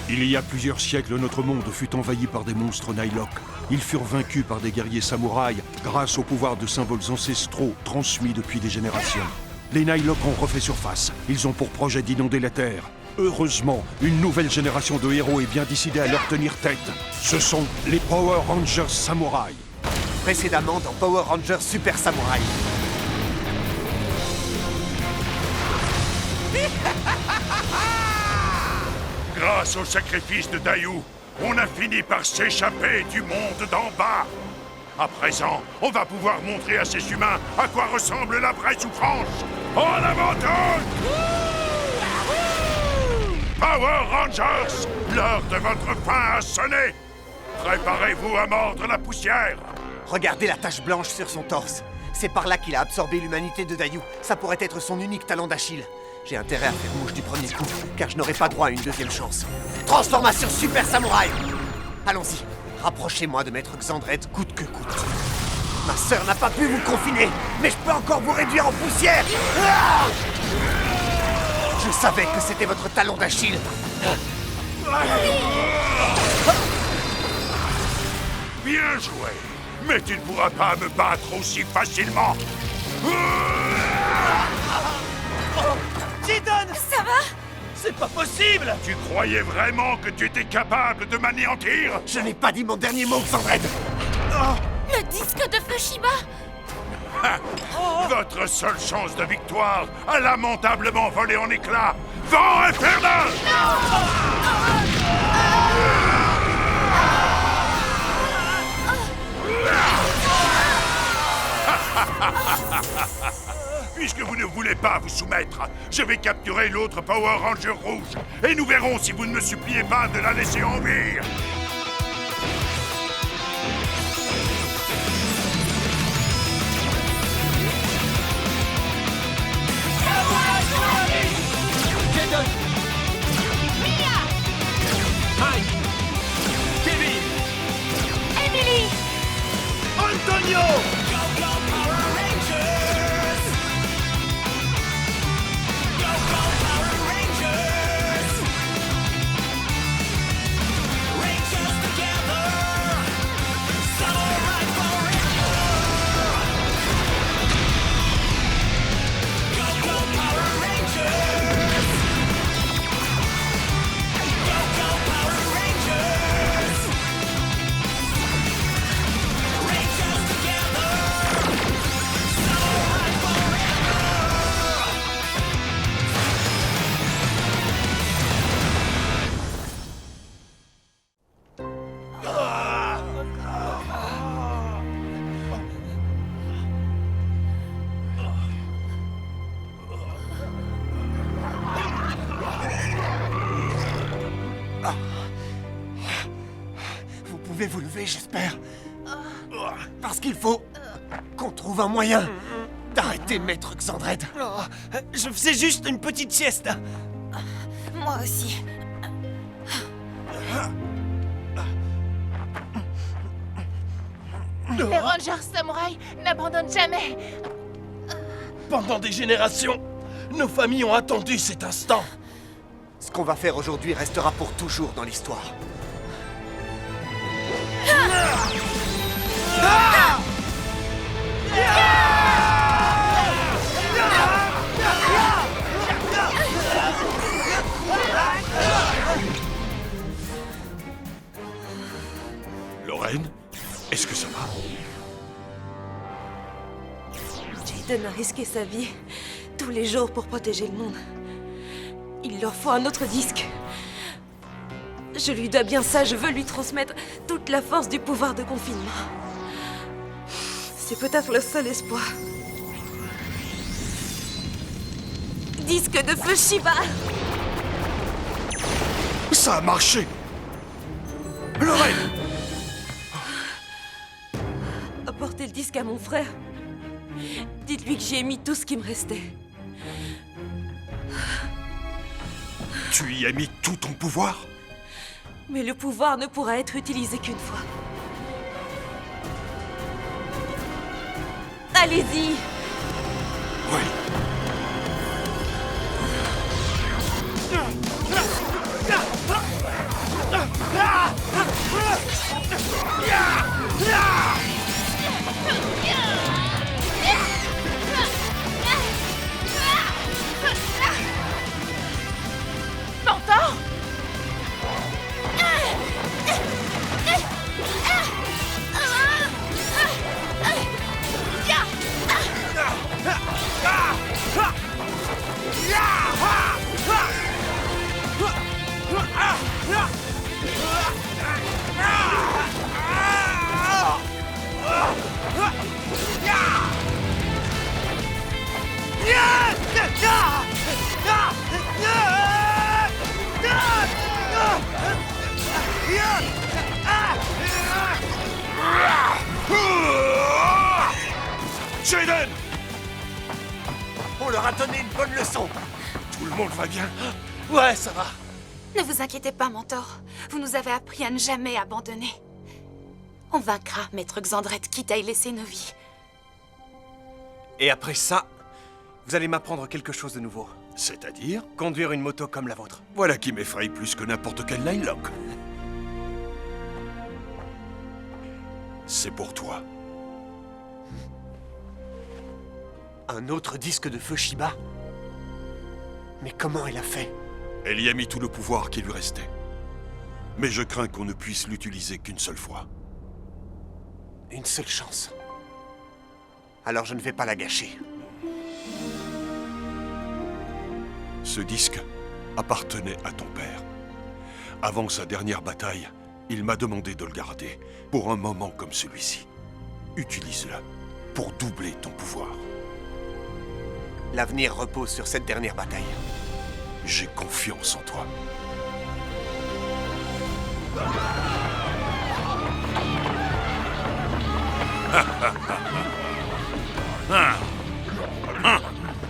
Il y a plusieurs siècles, notre monde fut envahi par des monstres Nihilok. Ils furent vaincus par des guerriers samouraïs grâce au pouvoir de symboles ancestraux transmis depuis des générations. Les Nihilok ont refait surface. Ils ont pour projet d'inonder la Terre. Heureusement, une nouvelle génération de héros est bien décidée à leur tenir tête. Ce sont les Power Rangers Samouraï. Précédemment dans Power Rangers Super Samouraï. Grâce au sacrifice de Dayu, on a fini par s'échapper du monde d'en bas. À présent, on va pouvoir montrer à ces humains à quoi ressemble la vraie souffrance. En avant tous! Power Rangers, l'heure de votre fin a sonné. Préparez-vous à mordre la poussière. Regardez la tache blanche sur son torse. C'est par là qu'il a absorbé l'humanité de Dayu. Ça pourrait être son unique talent d'Achille. J'ai intérêt à faire mouche du premier coup, car je n'aurai pas droit à une deuxième chance. Transformation Super Samouraï! Allons-y, rapprochez-moi de Maître Xandred coûte que coûte. Ma sœur n'a pas pu vous confiner, mais je peux encore vous réduire en poussière! Ah! Je savais que c'était votre talon d'Achille. Bien joué. Mais tu ne pourras pas me battre aussi facilement. Jidon! Ça va? C'est pas possible! Tu croyais vraiment que tu étais capable de m'anéantir? Je n'ai pas dit mon dernier mot, Xandred! Le disque de Fushiba! Votre seule chance de victoire a lamentablement volé en éclats. Vent infernal! Puisque vous ne voulez pas vous soumettre, je vais capturer l'autre Power Ranger rouge. Et nous verrons si vous ne me suppliez pas de la laisser en vie. Jidon! Mia! Mike! Kevin! Emily! Antonio! Vous pouvez vous lever, j'espère. Parce qu'il faut qu'on trouve un moyen d'arrêter Maître Xandred. Oh, je faisais juste une petite sieste. Moi aussi. Les Rangers Samouraï n'abandonnent jamais. Pendant des générations, nos familles ont attendu cet instant. Ce qu'on va faire aujourd'hui restera pour toujours dans l'histoire. Lorraine, est-ce que ça va? Jidon a risqué sa vie tous les jours pour protéger le monde. Il leur faut un autre disque. Je lui dois bien ça, je veux lui transmettre toute la force du pouvoir de confinement. C'est peut-être le seul espoir. Disque de feu Shiba! Ça a marché! Lorraine! Apportez le disque à mon frère. Dites-lui que j'y ai mis tout ce qui me restait. Tu y as mis tout ton pouvoir? Mais le pouvoir ne pourra être utilisé qu'une fois. Allez-y! Oui. Jaden! On leur a donné une bonne leçon. Tout le monde va bien? Ouais, ça va. Ne vous inquiétez pas, mentor. Vous nous avez appris à ne jamais abandonner. On vaincra Maître Xandrette, quitte à y laisser nos vies. Et après ça, vous allez m'apprendre quelque chose de nouveau. C'est-à-dire? Conduire une moto comme la vôtre. Voilà qui m'effraie plus que n'importe quel Nilock. C'est pour toi. Un autre disque de feu Shiba? Mais comment elle a fait? Elle y a mis tout le pouvoir qui lui restait. Mais je crains qu'on ne puisse l'utiliser qu'une seule fois. Une seule chance. Alors je ne vais pas la gâcher. Ce disque appartenait à ton père. Avant sa dernière bataille, il m'a demandé de le garder pour un moment comme celui-ci. Utilise-le pour doubler ton pouvoir. L'avenir repose sur cette dernière bataille. J'ai confiance en toi.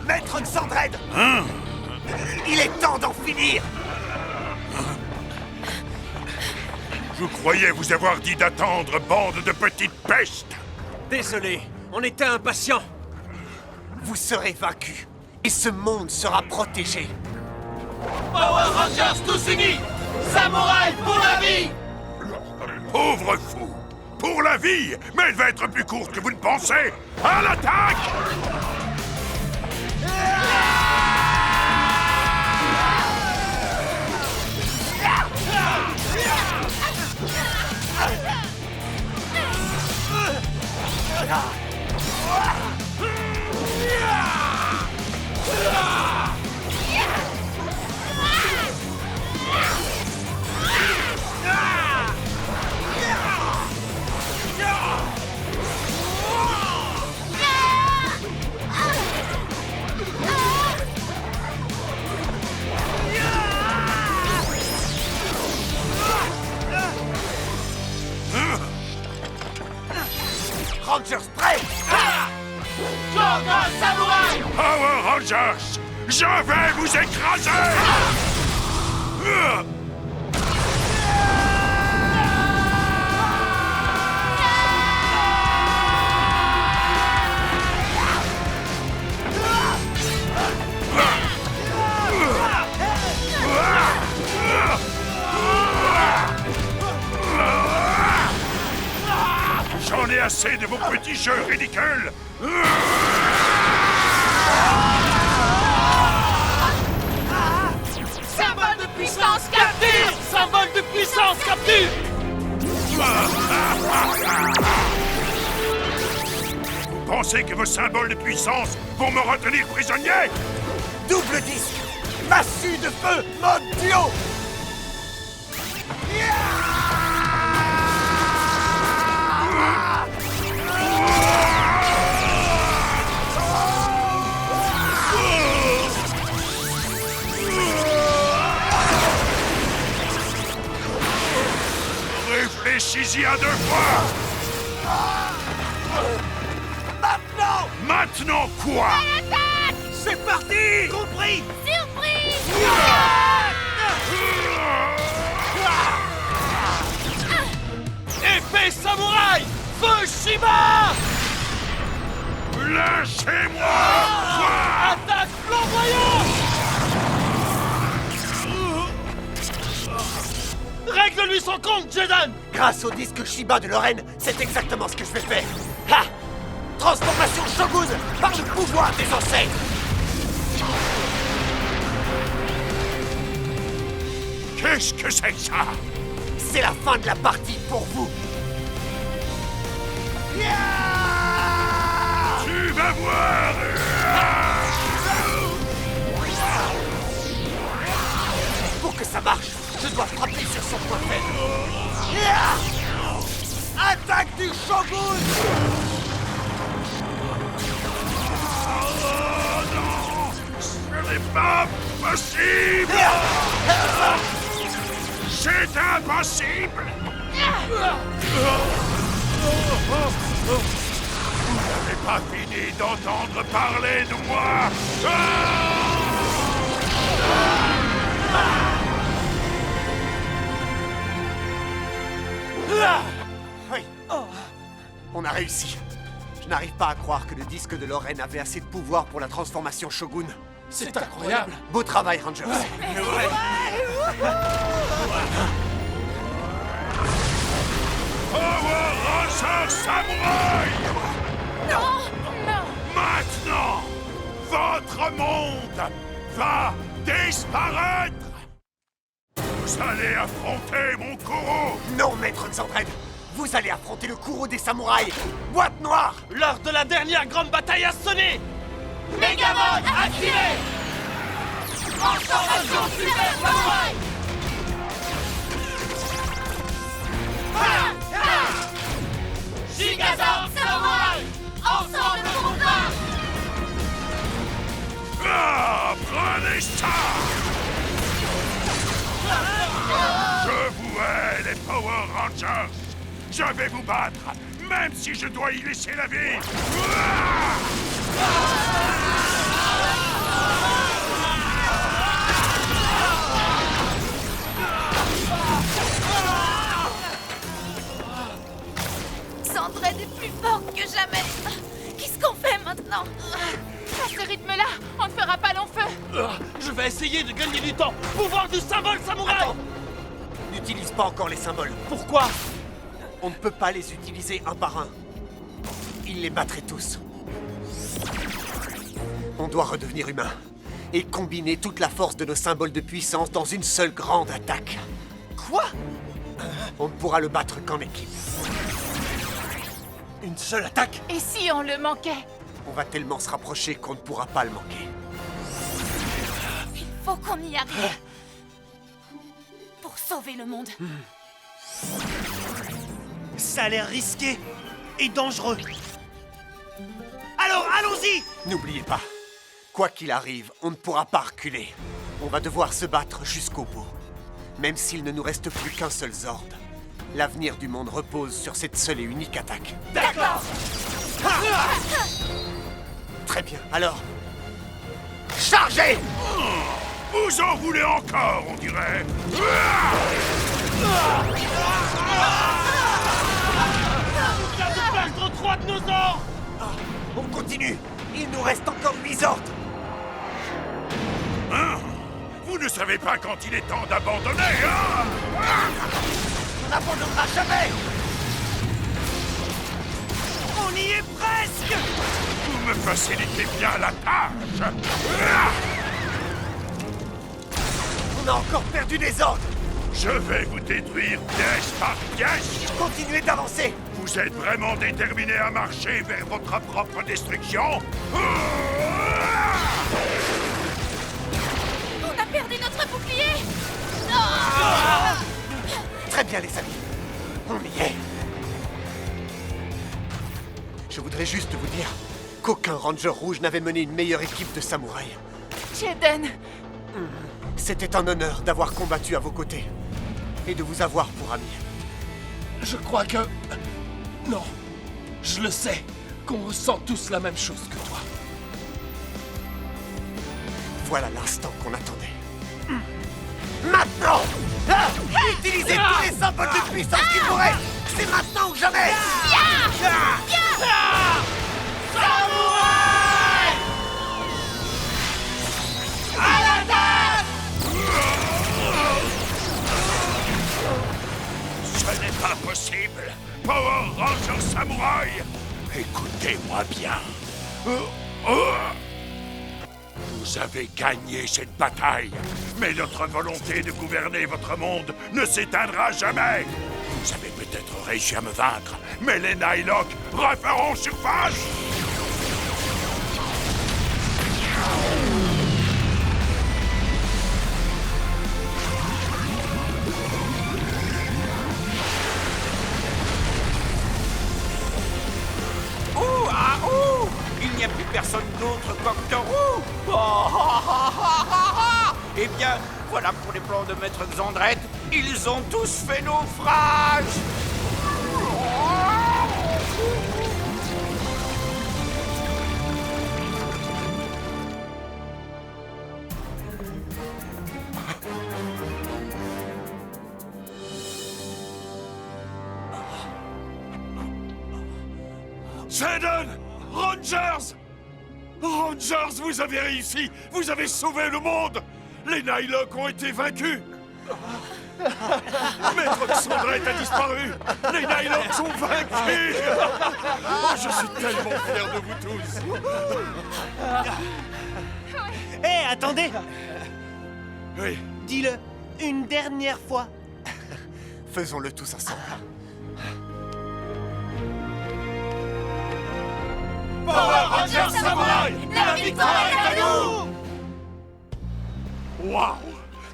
Maître Xandred! Il est temps d'en finir! Je croyais vous avoir dit d'attendre, bande de petites pestes! Désolé, on était impatients. Vous serez vaincus, et ce monde sera protégé. Power Rangers tous unis! Samouraï pour la vie! Pauvre fou! Pour la vie! Mais elle va être plus courte que vous ne pensez! À l'attaque! Rangers prêts! Jordan Samouraï! Power Rangers! Je vais vous écraser! J'en ai assez de vos petits jeux ridicules! Symbole de puissance capture! Symbole de puissance capture! Vous pensez que vos symboles de puissance vont me retenir prisonnier? Double disque! Massue de feu! Mode duo! Réfléchis-y à deux fois! Maintenant! Maintenant quoi? C'est parti! Compris! Épée samouraï! Feu Shiba! Lâchez-moi! Attaque flamboyante! Règle-lui son compte, Jaden! Grâce au disque Shiba de Lorraine, c'est exactement ce que je vais faire. Ha! Transformation Shogun par le pouvoir des ancêtres! Qu'est-ce que c'est que ça? C'est la fin de la partie pour vous. Tu vas voir! Pour que ça marche, je dois frapper sur son point faible. Attaque du Shogun! Oh non! Ce n'est pas possible! C'est impossible! Vous n'avez pas fini d'entendre parler de moi! Oui. On a réussi. Je n'arrive pas à croire que le disque de Lorraine avait assez de pouvoir pour la transformation Shogun. C'est incroyable. Beau travail, Rangers. Power Ranger Samouraï! Non! Non! Maintenant, votre monde va disparaître! Vous allez affronter mon Kuro! Non, maître Xandred. Vous allez affronter le Kuro des samouraïs. Boîte noire. L'heure de la dernière grande bataille a sonné. Megamon activé! Transformation Super Samouraï! Gigazord Samouraï! Ensemble combat! Ah, prenez ça! Je vous hais, les Power Rangers! Je vais vous battre, même si je dois y laisser la vie! Xandred est plus fort que jamais! Qu'est-ce qu'on fait maintenant? À ce rythme-là, on ne fera pas long feu! Je vais essayer de gagner du temps. Pouvoir du symbole samouraï. Attends. N'utilise pas encore les symboles. Pourquoi? On ne peut pas les utiliser un par un. Ils les battraient tous. On doit redevenir humain et combiner toute la force de nos symboles de puissance dans une seule grande attaque. Quoi? On ne pourra le battre qu'en équipe. Une seule attaque? Et si on le manquait? On va tellement se rapprocher qu'on ne pourra pas le manquer. Il faut qu'on y arrive. Pour sauver le monde. Ça a l'air risqué et dangereux. Alors, allons-y! N'oubliez pas, quoi qu'il arrive, on ne pourra pas reculer. On va devoir se battre jusqu'au bout. Même s'il ne nous reste plus qu'un seul Zord. L'avenir du monde repose sur cette seule et unique attaque. D'accord! Très bien, alors... Chargez! Vous en voulez encore, on dirait! On vient de perdre 3 de nos ordres. On continue! Il nous reste encore 8 ordres! Hein? Vous ne savez pas quand il est temps d'abandonner, hein? On n'abandonnera jamais! On y est presque! Vous me facilitez bien la tâche! On a encore perdu des ordres! Je vais vous détruire pièce par pièce! Continuez d'avancer! Vous êtes vraiment déterminé à marcher vers votre propre destruction? On a perdu notre bouclier! Très bien, les amis. On y est. Je voudrais juste vous dire qu'aucun Ranger rouge n'avait mené une meilleure équipe de samouraïs. Jaden! C'était un honneur d'avoir combattu à vos côtés et de vous avoir pour ami. Je crois que... Non. Je le sais. Qu'on ressent tous la même chose que toi. Voilà l'instant qu'on attendait. Maintenant! Utilisez tous les symboles de puissance qu'il vous reste! C'est maintenant ou jamais! Ce n'est pas possible! Power Ranger Samouraï! Écoutez-moi bien. Vous avez gagné cette bataille, mais notre volonté de gouverner votre monde ne s'éteindra jamais. Vous avez peut-être réussi à me vaincre, mais les Nihilok referont surface. Ouh, ah, ouh! Il n'y a plus personne personne d'autre qu'Octorou. Eh bien, voilà pour les plans de Maître Xandrette. Ils ont tous fait naufrage. Jaden! Rangers! Rangers, vous avez réussi! Vous avez sauvé le monde! Les Nylock ont été vaincus! Maître Xandrette a disparu! Les Nylock sont vaincus! Oh, je suis tellement fier de vous tous! Hé, attendez! Oui. Dis-le une dernière fois. Faisons-le tous ensemble. Power Rangers Samurai! La victoire est à nous! Waouh!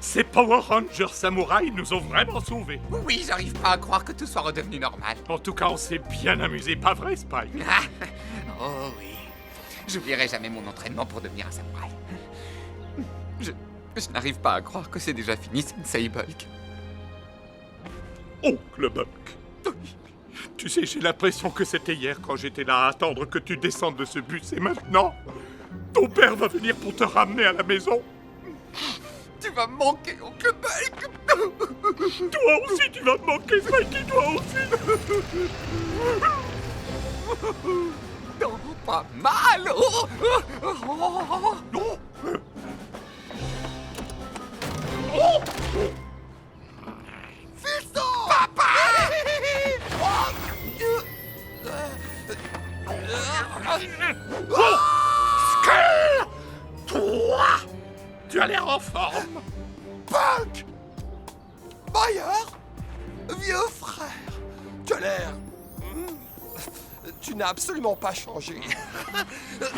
Ces Power Rangers Samurai nous ont vraiment sauvés. Oui, j'arrive pas à croire que tout soit redevenu normal. En tout cas, on s'est bien amusé, pas vrai, Spike? Oh oui. J'oublierai jamais mon entraînement pour devenir un samouraï. Je n'arrive pas à croire que c'est déjà fini, Sensei Bulk. Oncle Buck. Tu sais, j'ai l'impression que c'était hier quand j'étais là à attendre que tu descendes de ce bus et maintenant, ton père va venir pour te ramener à la maison. Tu vas me manquer, Oncle Bulk. Toi aussi, tu vas me manquer, Spikey, toi aussi. Non, pas mal. Oh, oh, oh. Non. Oh. Fiston! Papa! Oh. Skull! Toi! Tu as l'air en forme. Buck! Meyer? Vieux frère, tu as l'air... Tu n'as absolument pas changé.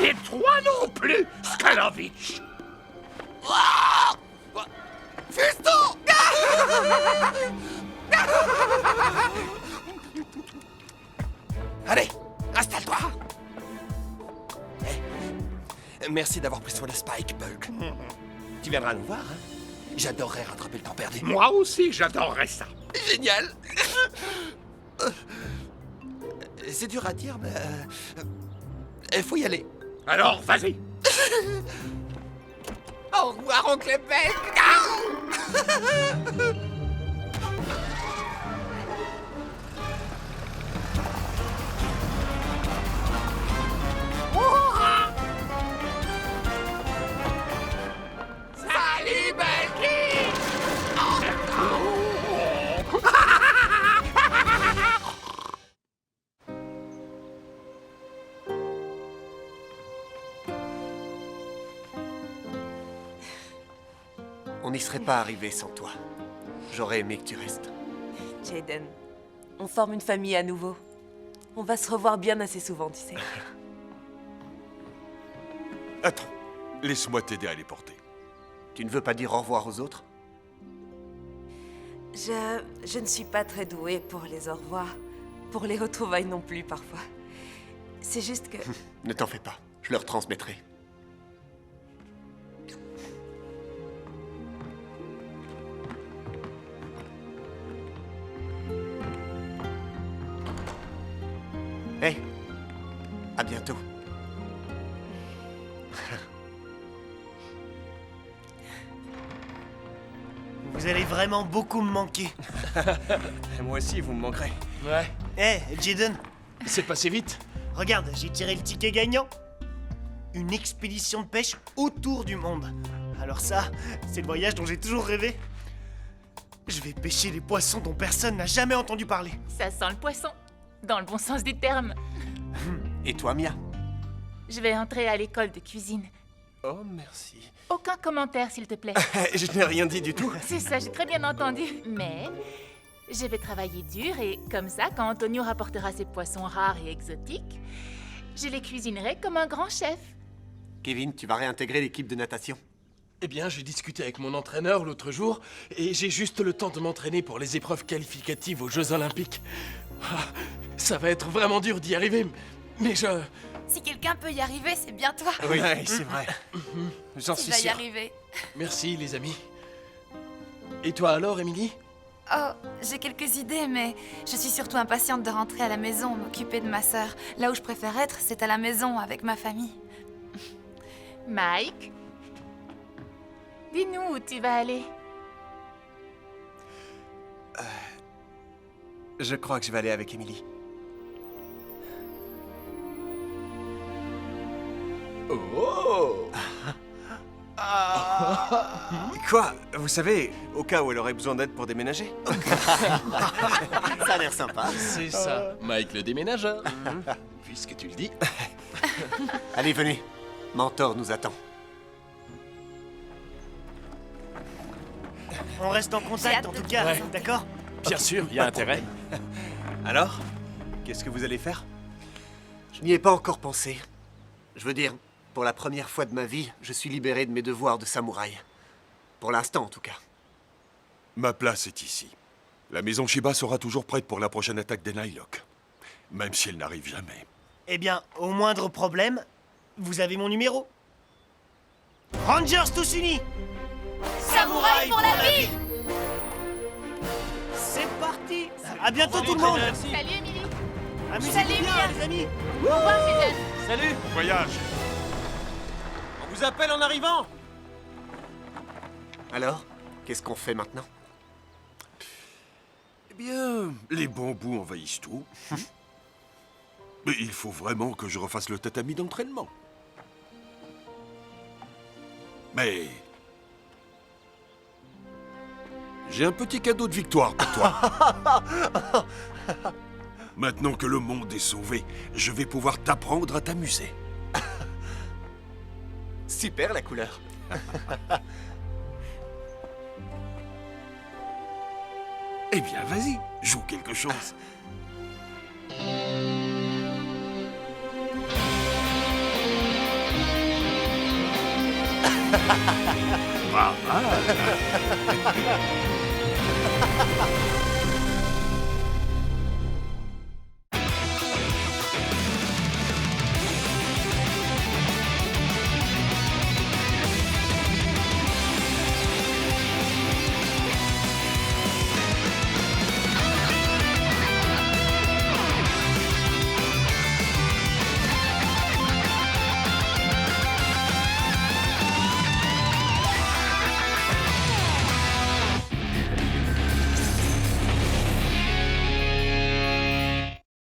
Et toi non plus, Skalovich. Fiston! Allez, installe-toi. Merci d'avoir pris soin de Spike, Bulk. Tu viendras nous voir, hein? J'adorerais rattraper le temps perdu. Moi aussi, j'adorerais ça. Génial. C'est dur à dire, mais... Il faut y aller. Alors, vas-y. Au revoir, Oncle Bulk. Salut, Bulky! On n'y serait pas arrivé sans toi. J'aurais aimé que tu restes. Jaden, on forme une famille à nouveau. On va se revoir bien assez souvent, tu sais. Attends, laisse-moi t'aider à les porter. Tu ne veux pas dire au revoir aux autres? Je ne suis pas très douée pour les au revoir. Pour les retrouvailles non plus, parfois. C'est juste que... Ne t'en fais pas, je leur transmettrai. Hey, à bientôt. Vous allez vraiment beaucoup me manquer. Moi aussi, vous me manquerez. Ouais, Hé, Jaden, c'est passé vite. regarde, j'ai tiré le ticket gagnant. Une expédition de pêche autour du monde. Alors ça, c'est le voyage dont j'ai toujours rêvé. Je vais pêcher les poissons dont personne n'a jamais entendu parler. Ça sent le poisson, dans le bon sens du terme. Et toi, Mia? Je vais entrer à l'école de cuisine. Oh, merci. Aucun commentaire, s'il te plaît. Je n'ai rien dit du tout. C'est ça, j'ai très bien entendu. Mais je vais travailler dur et comme ça, quand Antonio rapportera ses poissons rares et exotiques, je les cuisinerai comme un grand chef. Kevin, tu vas réintégrer l'équipe de natation. Eh bien, j'ai discuté avec mon entraîneur l'autre jour et j'ai juste le temps de m'entraîner pour les épreuves qualificatives aux Jeux Olympiques. Ah, ça va être vraiment dur d'y arriver, mais Si quelqu'un peut y arriver, c'est bien toi. Oui, c'est vrai. J'en Tu suis vas y sûr. arriver. Merci, les amis. Et toi alors, Emily? Oh, j'ai quelques idées, mais je suis surtout impatiente de rentrer à la maison, m'occuper de ma sœur. Là où je préfère être, c'est à la maison, avec ma famille. Mike? Dis-nous où tu vas aller. Je crois que je vais aller avec Emily. Oh! Quoi? Vous savez, au cas où elle aurait besoin d'aide pour déménager? Ça a l'air sympa. C'est ça, Mike le déménageur. Puisque tu le dis. Allez, venez. Mentor nous attend. On reste en J'ai contact hâte en de tout te cas, voir. d'accord? Bien sûr, il y a intérêt. Alors? Qu'est-ce que vous allez faire? Je n'y ai pas encore pensé. Je veux dire, pour la première fois de ma vie, je suis libéré de mes devoirs de samouraï. Pour l'instant, en tout cas. Ma place est ici. La maison Shiba sera toujours prête pour la prochaine attaque des Nylok. Même si elle n'arrive jamais. Eh bien, au moindre problème, vous avez mon numéro. Rangers tous unis! Samouraï pour la vie! C'est parti! À bientôt tout le monde! Salut, Emily. Amusez-vous bien, les amis! Au revoir, Jason. Salut! Voyage. On vous appelle en arrivant! Alors, qu'est-ce qu'on fait maintenant? Eh bien, les bambous envahissent tout. Mais il faut vraiment que je refasse le tatami d'entraînement. Mais... j'ai un petit cadeau de victoire pour toi. Maintenant que le monde est sauvé, je vais pouvoir t'apprendre à t'amuser. Super la couleur. Eh bien, vas-y, joue quelque chose. Pas mal.